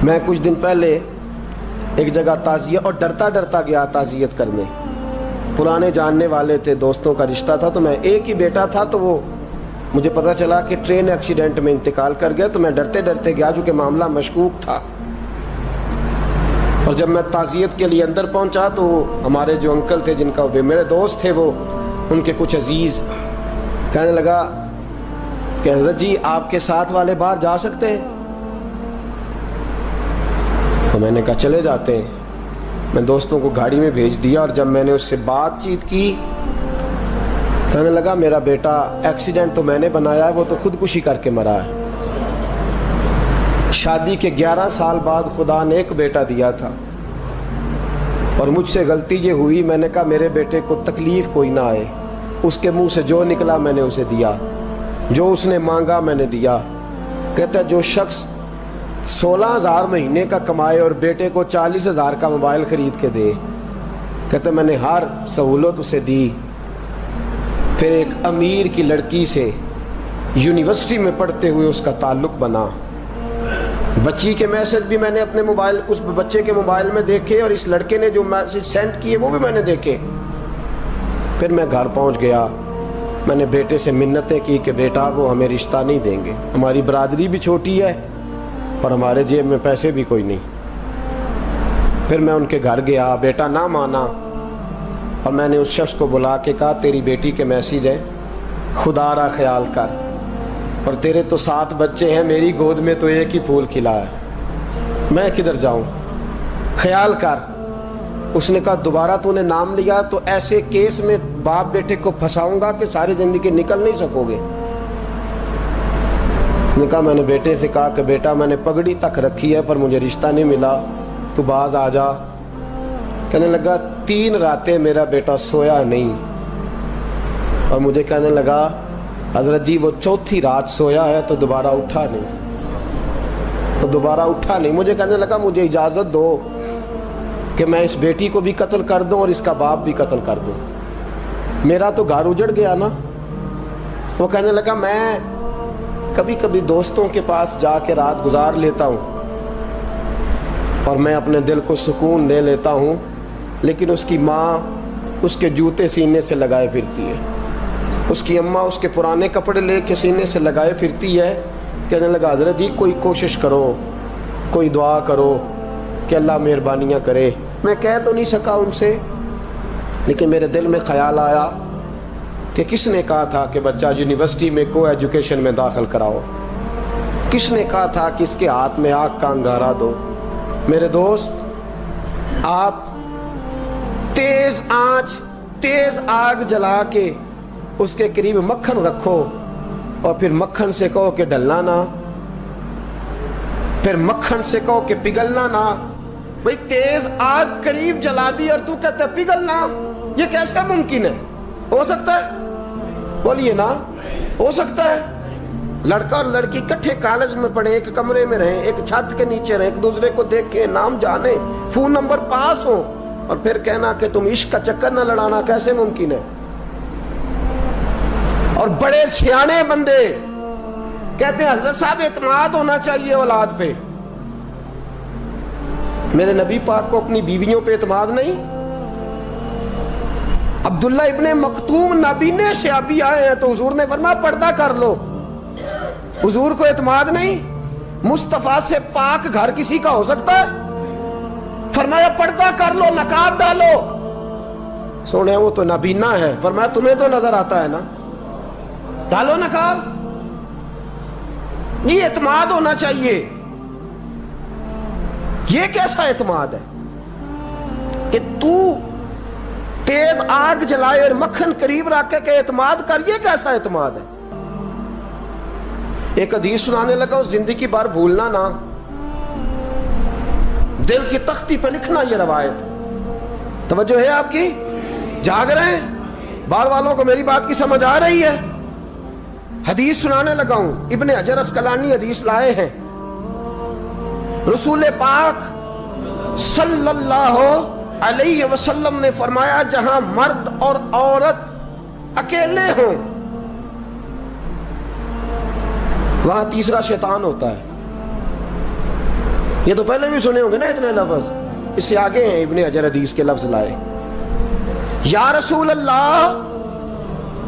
میں کچھ دن پہلے ایک جگہ تعزیت اور ڈرتا ڈرتا گیا تعزیت کرنے. پرانے جاننے والے تھے, دوستوں کا رشتہ تھا, تو میں ایک ہی بیٹا تھا, تو وہ مجھے پتا چلا کہ ٹرین ایکسیڈنٹ میں انتقال کر گیا. تو میں ڈرتے ڈرتے گیا کیونکہ معاملہ مشکوک تھا. اور جب میں تعزیت کے لیے اندر پہنچا تو ہمارے جو انکل تھے, جن کا میرے دوست تھے, وہ ان کے کچھ عزیز کہنے لگا کہ حضرت جی آپ کے ساتھ والے باہر جا سکتے ہیں؟ تو میں نے کہا چلے جاتے ہیں. میں دوستوں کو گاڑی میں بھیج دیا, اور جب میں نے اس سے بات چیت کی, کہنے لگا میرا بیٹا ایکسیڈنٹ تو میں نے بنایا ہے, وہ تو خودکشی کر کے مرا ہے. شادی کے 11 سال بعد خدا نے ایک بیٹا دیا تھا, اور مجھ سے غلطی یہ ہوئی, میں نے کہا میرے بیٹے کو تکلیف کوئی نہ آئے. اس کے منہ سے جو نکلا میں نے اسے دیا, جو اس نے مانگا میں نے دیا. کہتا ہے جو شخص 16,000 مہینے کا کمائے اور بیٹے کو 40,000 کا موبائل خرید کے دے, کہتا ہے میں نے ہر سہولت اسے دی. پھر ایک امیر کی لڑکی سے یونیورسٹی میں پڑھتے ہوئے اس کا تعلق بنا. بچی کے میسج بھی میں نے اپنے موبائل, اس بچے کے موبائل میں دیکھے, اور اس لڑکے نے جو میسج سینڈ کیے وہ بھی میں نے دیکھے. پھر میں گھر پہنچ گیا, میں نے بیٹے سے منتیں کی کہ بیٹا وہ ہمیں رشتہ نہیں دیں گے, ہماری برادری بھی چھوٹی ہے اور ہمارے جیب میں پیسے بھی کوئی نہیں. پھر میں ان کے گھر گیا, بیٹا نہ مانا, اور میں نے اس شخص کو بلا کے کہا تیری بیٹی کے میسیج ہیں, خدا را خیال کر, اور تیرے تو 7 بچے ہیں, میری گود میں تو ایک ہی پھول کھلا ہے, میں کدھر جاؤں, خیال کر. اس نے کہا دوبارہ تو نے نام لیا تو ایسے کیس میں باپ بیٹے کو پھنساؤں گا کہ ساری زندگی نکل نہیں سکو گے. نے کہا میں نے بیٹے سے کہا کہ بیٹا میں نے پگڑی تک رکھی ہے پر مجھے رشتہ نہیں ملا, تو باز آ جا. کہنے لگا 3 راتیں میرا بیٹا سویا نہیں, اور مجھے کہنے لگا حضرت جی وہ 4تھی رات سویا ہے تو دوبارہ اٹھا نہیں. مجھے کہنے لگا مجھے اجازت دو کہ میں اس بیٹی کو بھی قتل کر دوں اور اس کا باپ بھی قتل کر دوں, میرا تو گھر اجڑ گیا نا. وہ کہنے لگا میں کبھی کبھی دوستوں کے پاس جا کے رات گزار لیتا ہوں اور میں اپنے دل کو سکون دے لیتا ہوں, لیکن اس کی ماں اس کے جوتے سینے سے لگائے پھرتی ہے, اس کی اماں اس کے پرانے کپڑے لے کے سینے سے لگائے پھرتی ہے. کہنے لگا حضرت جی کوئی کوشش کرو, کوئی دعا کرو کہ اللہ مہربانیاں کرے. میں کہہ تو نہیں سکا ان سے, لیکن میرے دل میں خیال آیا کہ کس نے کہا تھا کہ بچہ یونیورسٹی میں کو ایجوکیشن میں داخل کراؤ, کس نے کہا تھا کہ اس کے ہاتھ میں آگ کا انگارہ دو. میرے دوست, آپ تیز آنچ تیز آگ جلا کے اس کے قریب مکھن رکھو, اور پھر مکھن سے کہو کہ ڈلنا نہ, پھر مکھن سے کہو کہ پگھلنا نہ. بھئی تیز آگ قریب جلا دی اور تو کہتا ہے پگھلنا, یہ کیسا ممکن ہے؟ ہو سکتا ہے؟ بولیے نا, ہو سکتا ہے؟ لڑکا اور لڑکی کٹھے کالج میں پڑھیں, ایک کمرے میں رہیں, ایک چھت کے نیچے رہیں, ایک دوسرے کو دیکھیں, نام جانیں, فون نمبر پاس ہو, اور پھر کہنا کہ تم عشق کا چکر نہ لڑانا, کیسے ممکن ہے؟ اور بڑے سیانے بندے کہتے ہیں حضرت صاحب اعتماد ہونا چاہیے اولاد پہ. میرے نبی پاک کو اپنی بیویوں پہ اعتماد نہیں؟ عبداللہ ابن مکتوم نابینے سے ابھی آئے ہیں تو حضور نے فرمایا پردہ کر لو. حضور کو اعتماد نہیں؟ مصطفیٰ سے پاک گھر کسی کا ہو سکتا ہے؟ فرمایا پردہ کر لو, نقاب ڈالو. سونے وہ تو نابینا ہے, فرمایا تمہیں تو نظر آتا ہے نا, ڈالو نقاب. یہ اعتماد ہونا چاہیے. یہ کیسا اعتماد ہے کہ تو تیز آگ جلائے اور مکھن قریب رکھ کے اعتماد کر, یہ کیسا اعتماد ہے؟ ایک حدیث سنانے لگا ہوں, زندگی بھر بھولنا نہ, دل کی تختی پہ لکھنا یہ روایت. توجہ ہے آپ کی؟ جاگ رہے ہیں؟ باہر والوں کو میری بات کی سمجھ آ رہی ہے؟ حدیث سنانے لگا ہوں, ابن حجر اسقلانی حدیث لائے ہیں. رسول پاک صلی اللہ علیہ وسلم نے فرمایا جہاں مرد اور عورت اکیلے ہوں وہاں تیسرا شیطان ہوتا ہے. یہ تو پہلے بھی سنے ہوں گے نا اتنے لفظ. اس سے آگے ہیں ابن حجر حدیث کے لفظ لائے. یا رسول اللہ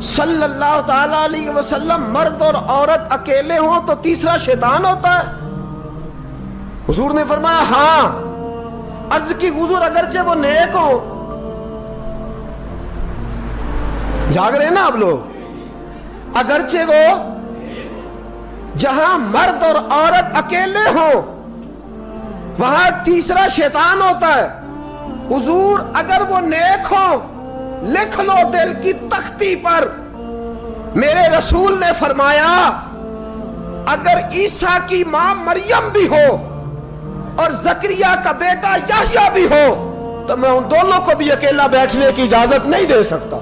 صلی اللہ تعالی علیہ وسلم، مرد اور عورت اکیلے ہوں تو تیسرا شیطان ہوتا ہے؟ حضور نے فرمایا ہاں. عرض کی حضور اگرچہ وہ نیک ہو. جاگ رہے ہیں نا آپ لوگ؟ اگرچہ وہ جہاں مرد اور عورت اکیلے ہوں وہاں تیسرا شیطان ہوتا ہے. حضور اگر وہ نیک ہو لکھ لو دل کی تختی پر. میرے رسول نے فرمایا اگر عیسیٰ کی ماں مریم بھی ہو اور زکریا کا بیٹا یحییٰ بھی ہو تو میں ان دونوں کو بھی اکیلا بیٹھنے کی اجازت نہیں دے سکتا.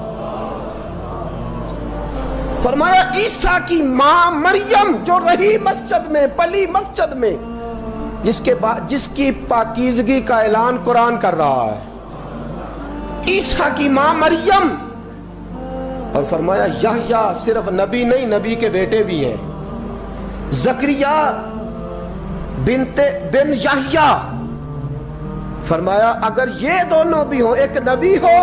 فرمایا عیسیٰ کی ماں مریم جو رہی مسجد میں، پلی مسجد میں، جس کی پاکیزگی کا اعلان قرآن کر رہا ہے، عیسیٰ کی ماں مریم. اور فرمایا یحییٰ صرف نبی نہیں، نبی کے بیٹے بھی ہیں. زکریا بن یحییٰ. فرمایا اگر یہ دونوں بھی ہوں، ایک نبی ہو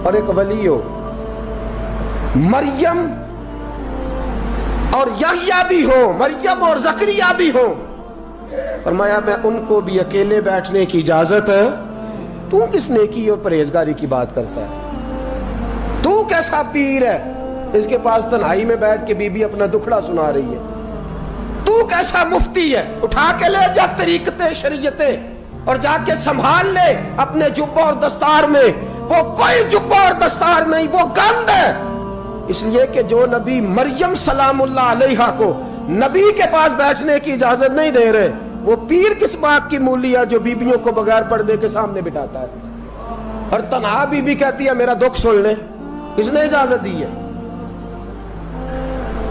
اور ایک ولی ہو، مریم اور یحییٰ بھی ہو، مریم اور زکریا بھی ہو، فرمایا میں ان کو بھی اکیلے بیٹھنے کی اجازت ہے. تو کس نیکی اور پرہیزگاری کی بات کرتا ہے؟ تو کیسا پیر ہے اس کے پاس تنہائی میں بیٹھ کے بی بی اپنا دکھڑا سنا رہی ہے؟ تو کیسا مفتی ہے؟ اٹھا کے لے جا طریقتیں شریعتیں اور جا کے سنبھال لے اپنے جبہ اور دستار میں. وہ کوئی جبہ اور دستار نہیں، وہ گند ہے. اس لیے کہ جو نبی مریم سلام اللہ علیہا کو نبی کے پاس بیٹھنے کی اجازت نہیں دے رہے، وہ پیر کس بات کی مولی ہے جو بیبیوں کو بغیر پردے کے سامنے بٹھاتا ہے؟ اور تنہا بی بی کہتی ہے میرا دکھ سن لے. کس نے اجازت دی ہے؟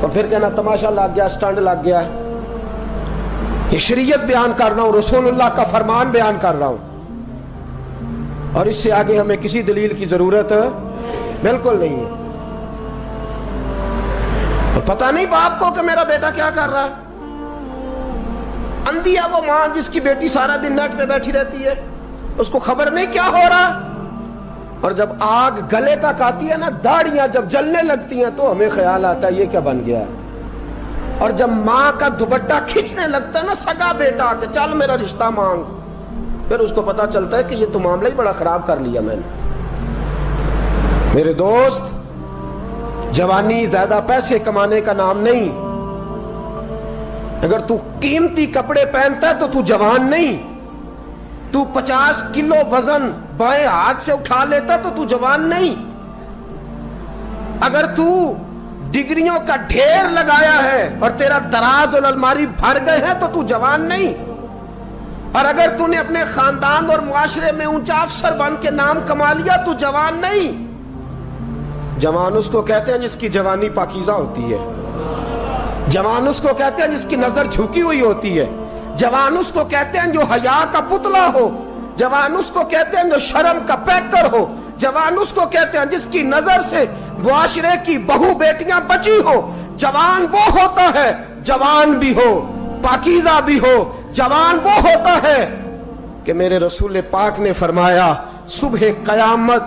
اور پھر کہنا تماشا لگ گیا، سٹنڈ لگ گیا ہے. یہ شریعت بیان کر رہا ہوں، رسول اللہ کا فرمان بیان کر رہا ہوں، اور اس سے آگے ہمیں کسی دلیل کی ضرورت بالکل نہیں ہے. پتہ نہیں باپ کو کہ میرا بیٹا کیا کر رہا ہے. اندھی ہے وہ ماں جس کی بیٹی سارا دن نیٹ پہ بیٹھی رہتی ہے، اس کو خبر نہیں کیا ہو رہا. اور جب آگ گلے تک آتی ہے نا، داڑیاں جب جلنے لگتی ہیں تو ہمیں خیال آتا ہے یہ کیا بن گیا ہے. اور جب ماں کا دوپٹہ کھینچنے لگتا ہے نا سگا بیٹا کہ چل میرا رشتہ مانگ، پھر اس کو پتا چلتا ہے کہ یہ تو معاملہ ہی بڑا خراب کر لیا میں نے. میرے دوست، جوانی زیادہ پیسے کمانے کا نام نہیں. اگر تو قیمتی کپڑے پہنتا ہے تو تو جوان نہیں. تو 50 کلو وزن بائیں ہاتھ سے اٹھا لیتا تو تو جوان نہیں. اگر تو ڈگریوں کا ڈھیر لگایا ہے اور تیرا دراز اور الماری بھر گئے ہیں تو تو جوان نہیں. اور اگر تو نے اپنے خاندان اور معاشرے میں اونچا افسر بن کے نام کما لیا تو جوان نہیں. جوان اس کو کہتے ہیں جس کی جوانی پاکیزہ ہوتی ہے. جوان اس کو کہتے ہیں جس کی نظر جھکی ہوئی ہوتی ہے. جوان اس کو کہتے ہیں جو حیا کا پتلا ہو. جوان اس کو کہتے ہیں جو شرم کا پیکر ہو. جوان اس کو کہتے ہیں جس کی نظر سے معاشرے کی بہو بیٹیاں بچی ہو. جوان وہ ہوتا ہے، جوان بھی ہو پاکیزہ بھی ہو. جوان وہ ہوتا ہے کہ میرے رسول پاک نے فرمایا صبح قیامت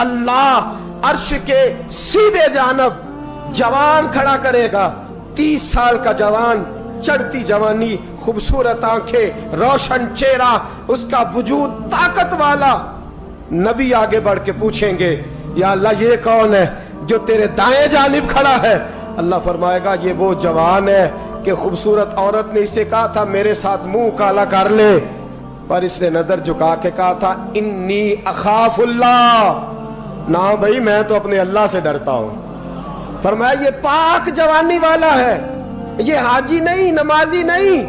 اللہ عرش کے سیدھے جانب جوان کھڑا کرے گا. 30 سال کا جوان، چڑھتی جوانی، خوبصورت آنکھیں، روشن چہرہ، اس کا وجود طاقت والا. نبی آگے بڑھ کے پوچھیں گے یا اللہ یہ کون ہے جو تیرے دائیں جانب کھڑا ہے؟ اللہ فرمائے گا یہ وہ جوان ہے کہ خوبصورت عورت نے اسے کہا تھا میرے ساتھ منہ کالا کر لے، پر اس نے نظر جھکا کے کہا تھا انی اخاف اللہ. نہ بھائی میں تو اپنے اللہ سے ڈرتا ہوں. فرمایا یہ پاک جوانی والا ہے، یہ حاجی نہیں، نمازی نہیں،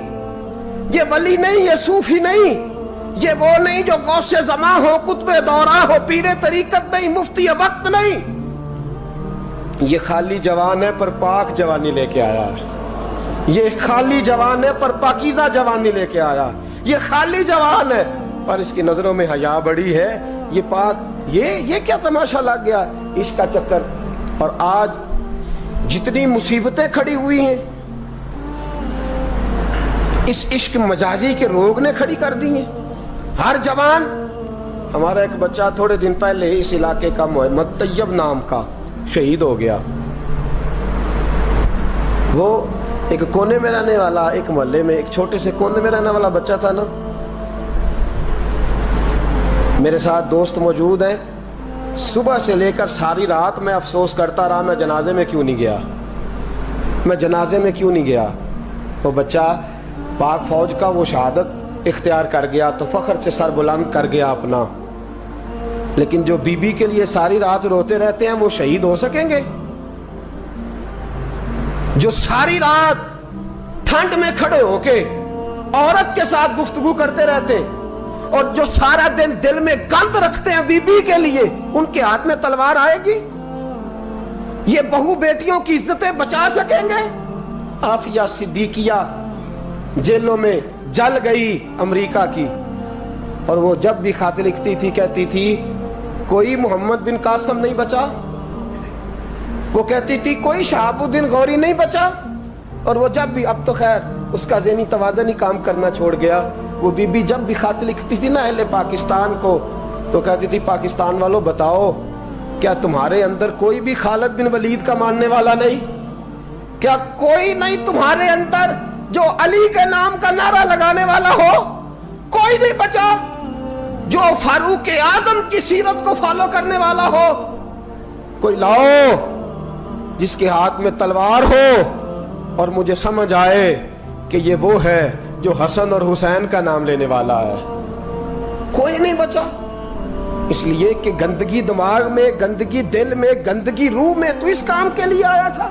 یہ ولی نہیں، یہ صوفی نہیں، یہ وہ نہیں جو غوث زماں ہو، قطب دورہ ہو، پیر طریقت نہیں، مفتی وقت نہیں. یہ خالی جوان ہے پر پاک جوانی لے کے آیا ہے. یہ خالی جوان ہے پر پاکیزہ جوانی لے کے آیا. یہ خالی جوان ہے پر اس کی نظروں میں حیا بڑی ہے. یہ پاک، یہ کیا تماشا لگ گیا عشق کا چکر. اور آج جتنی مصیبتیں کھڑی ہوئی ہیں اس عشق مجازی کے روگ نے کھڑی کر دی ہیں ہر جوان. ہمارا ایک بچہ تھوڑے دن پہلے اس علاقے کا محمد طیب نام کا شہید ہو گیا. وہ ایک کونے میں رہنے والا, ایک محلے میں ایک چھوٹے سے کونے میں رہنے والا بچہ تھا نا. میرے ساتھ دوست موجود ہیں. صبح سے لے کر ساری رات میں افسوس کرتا رہا میں جنازے میں کیوں نہیں گیا, میں جنازے میں کیوں نہیں گیا. وہ بچہ پاک فوج کا وہ شہادت اختیار کر گیا تو فخر سے سر بلند کر گیا اپنا, لیکن جو بی بی کے لیے ساری رات روتے رہتے ہیں وہ شہید ہو سکیں گے؟ جو ساری رات ٹھنڈ میں کھڑے ہو کے عورت کے ساتھ گفتگو کرتے رہتے ہیں اور جو سارا دن دل میں گند رکھتے ہیں بی بی کے لیے, ان کے ہاتھ میں تلوار آئے گی؟ یہ بہو بیٹیوں کی عزتیں بچا سکیں گے؟ عافیہ صدیقیہ جیلوں میں جل گئی امریکہ کی, اور وہ جب بھی خط لکھتی تھی کہتی تھی کوئی محمد بن قاسم نہیں بچا, وہ کہتی تھی کوئی شہاب الدین غوری نہیں بچا. اور وہ جب بھی, اب تو خیر اس کا ذہنی توازن ہی کام کرنا چھوڑ گیا, وہ بی بی جب بھی خط لکھتی تھی نا اہل پاکستان کو تو کہتی تھی پاکستان والوں بتاؤ کیا تمہارے اندر کوئی بھی خالد بن ولید کا ماننے والا نہیں؟ کیا کوئی نہیں تمہارے اندر جو علی کے نام کا نعرہ لگانے والا ہو؟ کوئی نہیں بچا جو فاروق اعظم کی سیرت کو فالو کرنے والا ہو؟ کوئی لاؤ جس کے ہاتھ میں تلوار ہو اور مجھے سمجھ آئے کہ یہ وہ ہے جو حسن اور حسین کا نام لینے والا ہے. کوئی نہیں بچا, اس لیے کہ گندگی دماغ میں, گندگی دل میں, گندگی روح میں تو اس کام کے لیے آیا تھا.